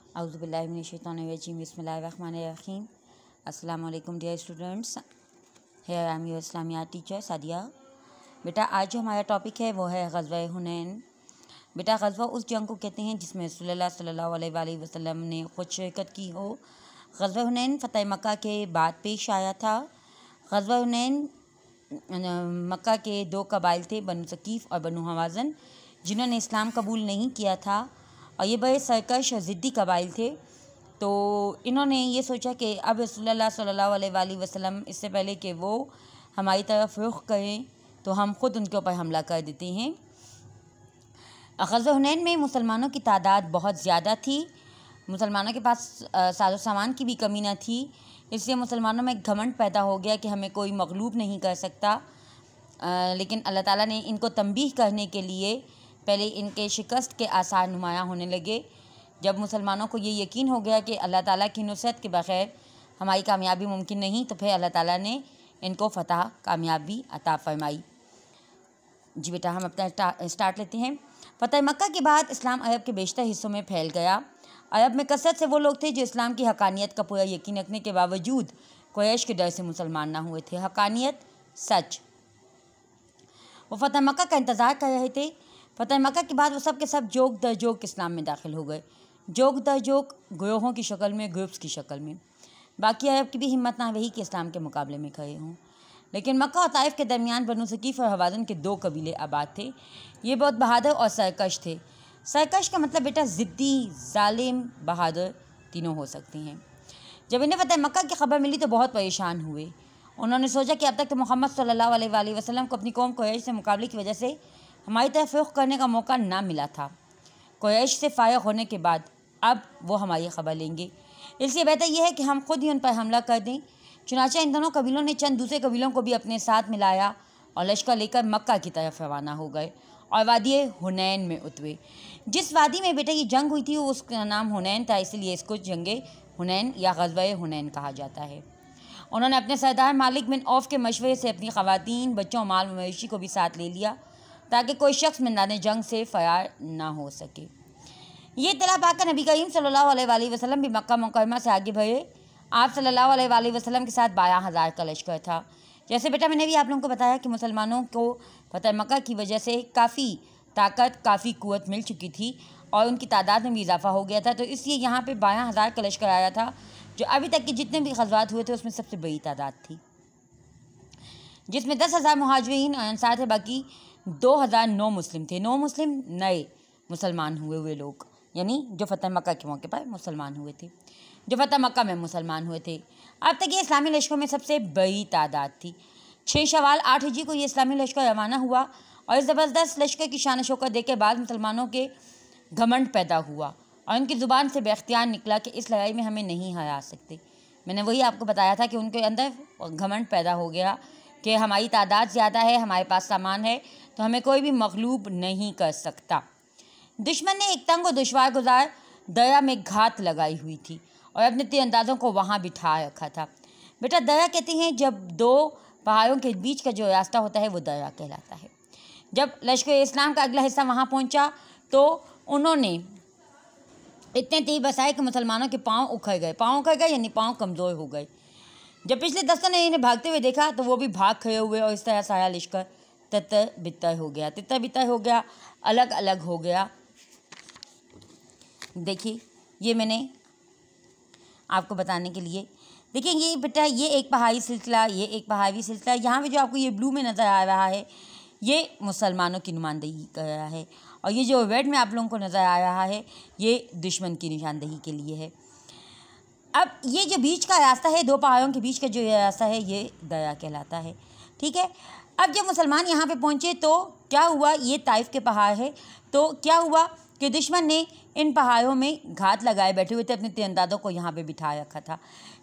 औज़ुबिल्लाहि मिनश्शैतानिर्रजीम बिस्मिल्लाहिर्रहमानिर्रहीम। अस्सलाम वालेकुम dear students, here I am your इस्लामियात टीचर सादिया। बेटा आज जो हमारा टॉपिक है वो है ग़ज़वा हुनैन। बेटा ग़ज़वा उस जंग को कहते हैं जिसमें रसूलुल्लाह सल्लल्लाहु अलैहि वसल्लम ने खुद शिरकत की हो। ग़ज़वा हुनैन फ़तह मक्का के बाद पेश आया था। ग़ज़वा हुनैन मक्का के दो कबाइल थे, बनु सकीफ़ और बनु हवाज़न, जिन्होंने इस्लाम कबूल नहीं किया था और ये बड़े सरकश और ज़िद्दी कबाइल थे। तो इन्होंने ये सोचा कि अब रसूलुल्लाह सल्लल्लाहु अलैहि वसल्लम इससे पहले कि वो हमारी तरफ रुख करें तो हम ख़ुद उनके ऊपर हमला कर देते हैं। ग़ज़वा हुनैन में मुसलमानों की तादाद बहुत ज़्यादा थी, मुसलमानों के पास साज़ो सामान की भी कमी न थी, इसलिए मुसलमानों में घमंड पैदा हो गया कि हमें कोई मग़लूब नहीं कर सकता। लेकिन अल्लाह ताला ने इनको तंबीह करने के लिए पहले इनके शिकस्त के आसार नुमायाँ होने लगे। जब मुसलमानों को ये यकीन हो गया कि अल्लाह ताला की नुसरत के बग़ैर हमारी कामयाबी मुमकिन नहीं, तो फिर अल्लाह ताला ने इनको फ़तह कामयाबी अता फ़रमाई। जी बेटा हम अपना स्टार्ट लेते हैं। फ़तह मक्का के बाद इस्लाम अरब के बेशतर हिस्सों में फैल गया। अरब में कसरत से वो लोग थे जो इस्लाम की हक़ानियत का पूरा यकीन रखने के बावजूद कुरैश के डर से मुसलमान ना हुए थे। हक़ानियत सच, वो फ़तह मक्का का इंतज़ार कर रहे थे। फ़तह मक्का के बाद वो सब के सब जोक दर जोक इस्लाम में दाखिल हो गए, जोक दर जोक, ग्रोहों की शक्ल में, ग्रुप्स की शक्ल में। बाकी अरब की भी हिम्मत ना रही कि इस्लाम के मुकाबले में खड़े हों। लेकिन मक्का और ताइफ के दरमियान बनु सकीफ़ और हवाज़न के दो कबीले आबाद थे। ये बहुत बहादुर और सरकश थे। सरकश का मतलब बेटा ज़िद्दी, ज़ालिम, बहादुर तीनों हो सकती हैं। जब इन्हें फ़तह मक्का की खबर मिली तो बहुत परेशान हुए। उन्होंने सोचा कि अब तक तो मोहम्मद सल्लल्लाहु अलैहि वसल्लम को अपनी कौम कुरैश से मुकाबले की वजह से हमारी तरफ रुख करने का मौका ना मिला था। कुरैश से फारिग होने के बाद अब वो हमारी खबर लेंगे, इसलिए बेहतर यह है कि हम खुद ही उन पर हमला कर दें। चुनांचे इन दोनों कबीलों ने चंद दूसरे कबीलों को भी अपने साथ मिलाया और लश्कर लेकर मक्का की तरफ रवाना हो गए और वादी हुनैन में उतरे। जिस वादी में बेटा ये जंग हुई थी उसका नाम हुनैन था, इसलिए इसको जंगे हुनैन या ग़ज़वा हुनैन कहा जाता है। उन्होंने अपने सरदार मालिक बिन औफ़ के मशवरे से अपनी ख़वातीन, बच्चों, माल मवेशी को भी साथ ले लिया ताकि कोई शख्स मैदान जंग से फ़रार ना हो सके। ये इत्तला पाकर नबी करीम सल्लल्लाहु अलैहि वसल्लम भी मक्का मुकर्रमा से आगे बढ़े। आप सल्लल्लाहु अलैहि वसल्लम के साथ 12,000 का लश्कर था। जैसे बेटा मैंने भी आप लोगों को बताया कि मुसलमानों को फ़तह मक्का की वजह से काफ़ी ताकत, काफ़ी क़ुव्वत मिल चुकी थी और उनकी तादाद में भी इजाफ़ा हो गया था। तो इसलिए यहाँ पे 12,000 का लश्कर आया था, जो अभी तक के जितने भी ग़ज़वात हुए थे उसमें सबसे बड़ी तादाद थी, जिसमें 10,000 मुहाजिरीन और अंसार थे। बाकी 2,009 मुस्लिम थे। 9 मुस्लिम नए मुसलमान हुए लोग, यानी जो फ़तह मक्का के मौके पर मुसलमान हुए थे, जो फ़तह मक्का में मुसलमान हुए थे। अब तक ये इस्लामी लश्करों में सबसे बड़ी तादाद थी। 6 शवाल 8 हिजरी को ये इस्लामी लश्कर रवाना हुआ और इस ज़बरदस्त लश्कर की शान शौकत देख के बाद मुसलमानों के घमंड पैदा हुआ और उनकी ज़ुबान से बेख्तियार निकला कि इस लड़ाई में हमें नहीं हरा सकते। मैंने वही आपको बताया था कि उनके अंदर घमंड पैदा हो गया कि हमारी तादाद ज़्यादा है, हमारे पास सामान है, तो हमें कोई भी मग़लूब नहीं कर सकता। दुश्मन ने एक तंग और दुश्वार गुजार दर्रा में घात लगाई हुई थी और अपने तीरंदाज़ों को वहाँ बिठा रखा था। बेटा दर्रा कहते हैं जब दो पहाड़ों के बीच का जो रास्ता होता है वो दर्रा कहलाता है। जब लश्कर इस्लाम का अगला हिस्सा वहाँ पहुँचा तो उन्होंने इतने तीर बरसाए कि मुसलमानों के पाँव उखड़ गए यानी पाँव कमज़ोर हो गए। जब पिछले दस्तों ने इन्हें भागते हुए देखा तो वो भी भाग खड़े हुए और इस तरह सारा लश्कर तितर बितर हो गया, अलग अलग हो गया। देखिए ये मैंने आपको बताने के लिए, देखिए ये बेटा ये एक पहाड़ी सिलसिला, ये एक पहाड़ी सिलसिला। यहाँ पे जो आपको ये ब्लू में नज़र आ रहा है ये मुसलमानों की नुमाइंदगी कर रहा है और ये जो रेड में आप लोगों को नज़र आ रहा है ये दुश्मन की निशानदेही के लिए है। अब ये जो बीच का रास्ता है, दो पहाड़ों के बीच का जो रास्ता है ये दर्रा कहलाता है, ठीक है। अब जब मुसलमान यहाँ पे पहुँचे तो क्या हुआ, ये ताइफ के पहाड़ है, तो क्या हुआ कि दुश्मन ने इन पहाड़ों में घात लगाए बैठे हुए थे, अपने तीरंदाज़ों को यहाँ पे बिठा रखा था।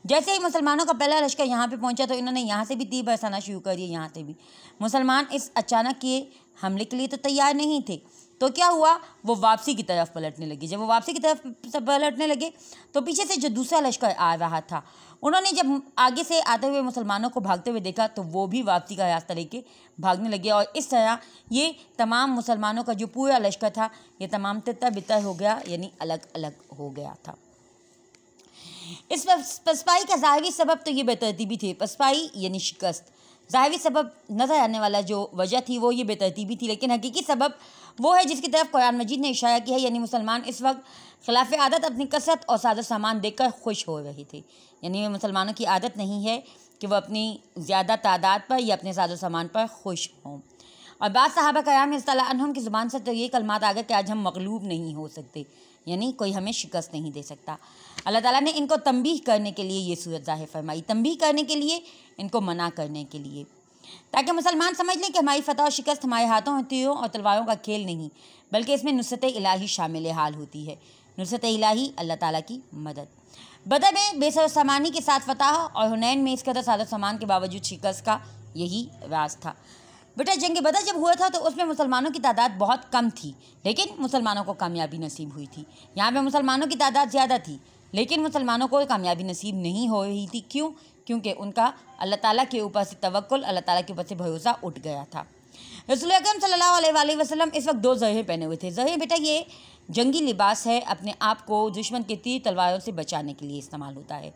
जैसे ही मुसलमानों का पहला लश्कर यहाँ पे पहुँचा तो इन्होंने यहाँ से भी तीर बरसाना शुरू कर दिए। यहाँ से भी मुसलमान इस अचानक के हमले के लिए तो तैयार नहीं थे, तो क्या हुआ, वो वापसी की तरफ पलटने लगे। जब वो वापसी की तरफ पलटने लगे तो पीछे से जो दूसरा लश्कर आ रहा था, उन्होंने जब आगे से आते हुए मुसलमानों को भागते हुए देखा तो वो भी वापसी का रास्ता लेके भागने लगे और इस तरह ये तमाम मुसलमानों का जो पूरा लश्कर था ये तमाम तितर बितर हो गया, यानी अलग अलग हो गया था। इस पसपाई का ज़ाहिरी सबब तो ये बेतरतीबी थी। पसपाई यानी शिकस्त, ज़ाहिरी सबब नज़र आने वाला जो वजह थी वो ये बेतरतीबी थी, लेकिन हकीकी सबब वो है जिसकी तरफ कुरान मजीद ने इशारा किया है, यानी मुसलमान इस वक्त खिलाफ आदत अपनी कसरत और साजो सामान देखकर खुश हो रहे थे। यानी मुसलमानों की आदत नहीं है कि वह अपनी ज़्यादा तादाद पर या अपने साजो सामान पर खुश हों। और बाद सहाबा कराम रज़ियल्लाहु अन्हुम की ज़ुबान से तो ये कलमात आ गए कि आज हम मगलूब नहीं हो सकते, यानी कोई हमें शिकस्त नहीं दे सकता। अल्लाह ताला ने इनको तंबीह करने के लिए ये सूरत ज़ाहिर फरमाई, तंबीह करने के लिए, इनको मना करने के लिए, ताकि मुसलमान समझ लें कि हमारी फतह और शिकस्त हमारे हाथों हथियारों और तलवारों का खेल नहीं, बल्कि इसमें नुसरत इलाही शामिल हाल होती है। नुसरत इलाही, अल्लाह ताला की मदद। बदर में बेसर सामानी के साथ फतह और हुनैन में इस कदर साजो सामान के बावजूद शिकस्त का यही राज था। बेटा जंग बदर जब हुआ था तो उसमें मुसलमानों की तादाद बहुत कम थी, लेकिन मुसलमानों को कामयाबी नसीब हुई थी। यहाँ पे मुसलमानों की तादाद ज़्यादा थी, लेकिन मुसलमानों को कामयाबी नसीब नहीं हो रही थी। क्यों? क्योंकि उनका अल्लाह ताला के ऊपर से तवक्कुल, अल्लाह ताला के ऊपर से भरोसा उठ गया था। रसूल अकरम सल्लल्लाहु अलैहि वसल्लम इस वक्त 2 ज़रहे पहने हुए थे। ज़रहे बेटा ये जंगी लिबास है, अपने आप को दुश्मन के तीर तलवारों से बचाने के लिए इस्तेमाल होता है।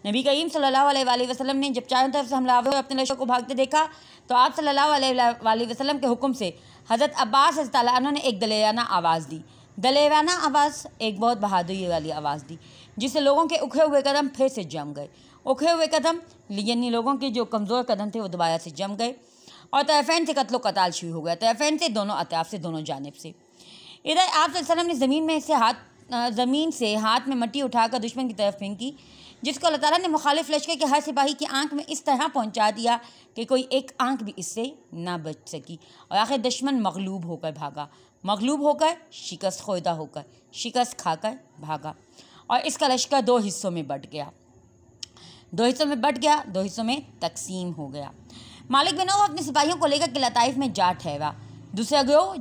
नबी करीम सल्लल्लाहु अलैहि वसल्लम ने जब चारों तरफ से हमलावर अपने लश्कर को भागते देखा तो आप सल्लल्लाहु अलैहि वसल्लम के हुक्म से हज़रत अब्बास रज़ियल्लाहु अन्हु ने एक दलेराना आवाज़ दी। दलेराना आवाज़ एक बहुत बहादुरी वाली आवाज़ दी, जिससे लोगों के उखड़े हुए कदम फिर से जम गए। उखड़े हुए कदम यानी लोगों के जो कमज़ोर कदम थे वो दोबारा से जम गए और तरफ़ैन से कत्लो कताल शुरू हो गया। तरफ़ैन से, दोनों अताफ से, दोनों जानिब से। इधर आप सल्लल्लाहु अलैहि वसल्लम ने ज़मीन से हाथ में मट्टी उठाकर दुश्मन की तरफ फेंकी, जिसको अल्लाह ताला ने मुखालिफ लश्कर के हर सिपाही की आंख में इस तरह पहुंचा दिया कि कोई एक आंख भी इससे ना बच सकी। और आखिर दुश्मन मगलूब होकर भागा, मगलूब होकर, शिकस्त खोदा होकर, शिकस्त खाकर भागा। और इसका लश्कर 2 हिस्सों में बट गया, 2 हिस्सों में बट गया, 2 हिस्सों में तकसीम हो गया। मालिक बिन औफ अपने सिपाहियों को लेकर किला ताइफ में जा ठहरा। दूसरा गिरोह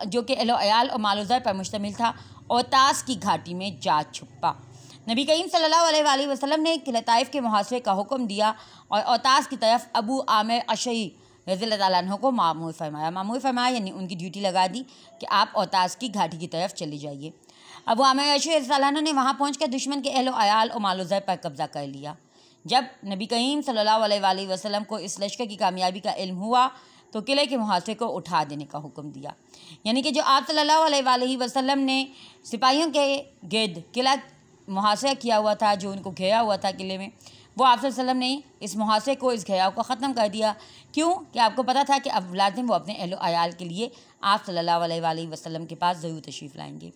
जो कि अहलो अयाल और मालूज़र पर मुश्तमिल था, औतास की घाटी में जा छुपा। नबी करीम सल्लल्लाहु अलैहि वसल्लम ने किला ताइफ के मुहासरे का हुक्म दिया और औतास की तरफ अबू आमिर अशरी रज़ियल्लाहु अन्हु को मामूर फरमाया, यानी उनकी ड्यूटी लगा दी कि आप औतास की घाटी की तरफ चले जाइए। अबू आमिर अशरी रज़ियल्लाहु अन्हु ने वहाँ पहुँचकर दुश्मन के अहलो अयाल और मालूज़र पर कब्ज़ा कर लिया। जब नबी करीम सल्लल्लाहु अलैहि वसल्लम को इस लश्कर की कामयाबी का इल्म हुआ तो किले के मुहासरे को उठा देने का हुक्म दिया, यानी कि जो आप सल्लल्लाहु अलैहि वसल्लम ने सिपाहियों के गिर्द किला मुहासरा किया हुआ था, जो उनको घेरा हुआ था किले में, वो आप सल्लल्लाहु अलैहि वसल्लम ने इस मुहासरे को, इस घेराव को ख़त्म कर दिया। क्यों? कि आपको पता था कि अब लाजिम वो अपने अहलो अयाल के लिए आप सल्लल्लाहु अलैहि वसल्लम के पास ज़रूर तशरीफ़ लाएंगे।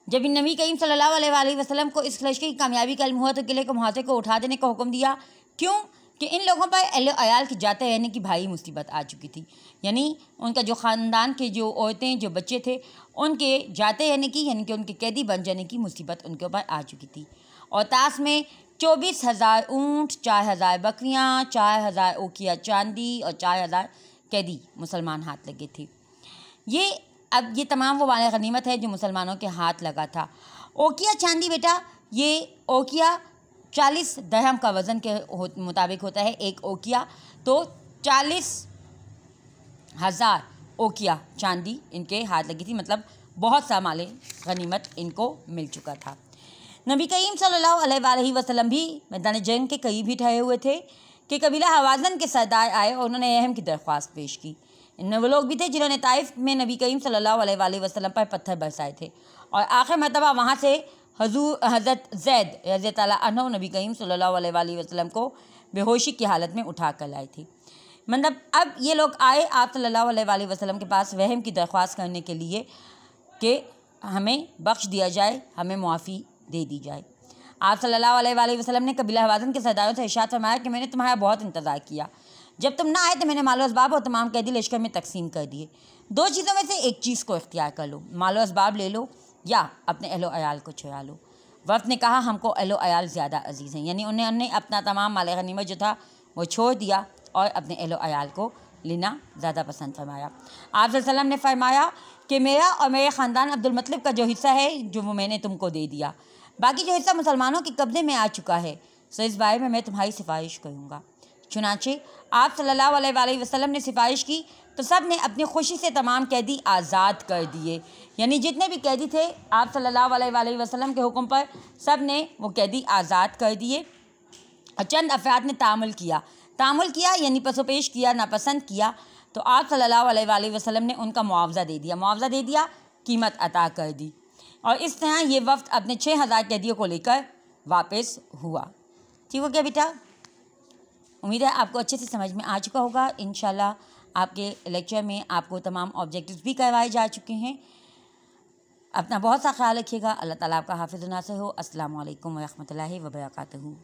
जब नबी करीम सल्लल्लाहु अलैहि वसल्लम को इस लश्कर की कामयाबी का इल्म हुआ तो किले के मुहासरे को उठा देने का हुक्म दिया। क्यों? कि इन लोगों पर अहले अयाल के जाते रहने की भारी मुसीबत आ चुकी थी, यानी उनका जो ख़ानदान के जो औरतें, जो बच्चे थे, उनके जाते रहने की, यानी कि उनके कैदी बन जाने की मुसीबत उनके ऊपर आ चुकी थी। और तास में 24,000 ऊँट, 4,000 बकरियाँ, 4,000 ओकिया चांदी और 4,000 कैदी मुसलमान हाथ लगे थे। ये तमाम वो वाला गनीमत है जो मुसलमानों के हाथ लगा था। ओकिया चांदी बेटा, ये ओकिया 40 दरहम का वज़न के मुताबिक होता है एक ओकिया, तो 40,000 ओकिया चांदी इनके हाथ लगी थी, मतलब बहुत सा माले गनीमत इनको मिल चुका था। नबी करीम सल्लल्लाहु अलैहि वसल्लम भी मैदान जंग के करीब ही ठहरे हुए थे कि कबीला हवाज़न के सरदार आए और उन्होंने अहम की दरख्वास्त पेश की। इनमें वो लोग भी थे जिन्होंने ताइफ में नबी करीम सल्लल्लाहु अलैहि वसल्लम पर पत्थर बरसाए थे और आखिर मरतबा वहाँ से हज़रत ज़ैद रज़ियल्लाहु अन्हु नबी करीम सल्लल्लाहु अलैहि वसल्लम को बेहोशी की हालत में उठा कर लाए थे। मतलब अब ये लोग आए आप सल्लल्लाहु अलैहि वसल्लम के पास रहम की दरख्वास्त करने के लिए कि हमें बख्श दिया जाए, हमें मुआफ़ी दे दी जाए। आप सल्लल्लाहु अलैहि वसल्लम ने कबीला हवाज़न के सरदारों से इरशाद फरमाया कि मैंने तुम्हारा बहुत इंतज़ार किया, जब तुम ना आए तो मैंने मालो असबाब और तमाम कैदी लश्कर में तकसीम कर दिए। 2 चीज़ों में से एक चीज़ को इख्तियार कर लो, मालो असबाब ले लो या अपने अहलो अयाल को छुड़ा लो। वफ़द ने कहा हमको अहलो अयाल ज़्यादा अजीज़ हैं, यानी उन्होंने अपना तमाम माल गनीमत जो था वो छोड़ दिया और अपने अहलो अयाल को लेना ज़्यादा पसंद फरमाया। आप सल्लल्लाहु अलैहि वसल्लम ने फरमाया कि मेरा और मेरे ख़ानदान अब्दुल मतलब का जो हिस्सा है जो वो मैंने तुमको दे दिया, बाकी जो हिस्सा मुसलमानों के कब्ज़े में आ चुका है, सो इस बारे में मैं तुम्हारी सिफारिश करूँगा। चुनाचे आप सल्लल्लाहु अलैहि वसल्लम ने सिफारिश की तो सब ने अपनी खुशी से तमाम कैदी आज़ाद कर दिए। यानी जितने भी कैदी थे आप सल्लल्लाहु अलैहि वसल्लम के हुक्म पर सब ने वो कैदी आज़ाद कर दिए। और चंद अफराद ने तामुल किया यानी पसोपेश किया, नापसंद किया, तो आप सल्लल्लाहु अलैहि वसल्लम ने उनका मुआवजा दे दिया, कीमत अता कर दी। और इस तरह ये वफ़द अपने 6000 कैदियों को लेकर वापस हुआ। ठीक हो गया बेटा? उम्मीद है आपको अच्छे से समझ में आ चुका होगा। इंशाल्लाह आपके लेक्चर में आपको तमाम ऑब्जेक्टिव्स भी करवाए जा चुके हैं। अपना बहुत सा ख्याल रखिएगा। अल्लाह ताला आपका हाफिज़ नासिर हो। अस्सलामु अलैकुम व रहमतुल्लाहि व बरकातहू।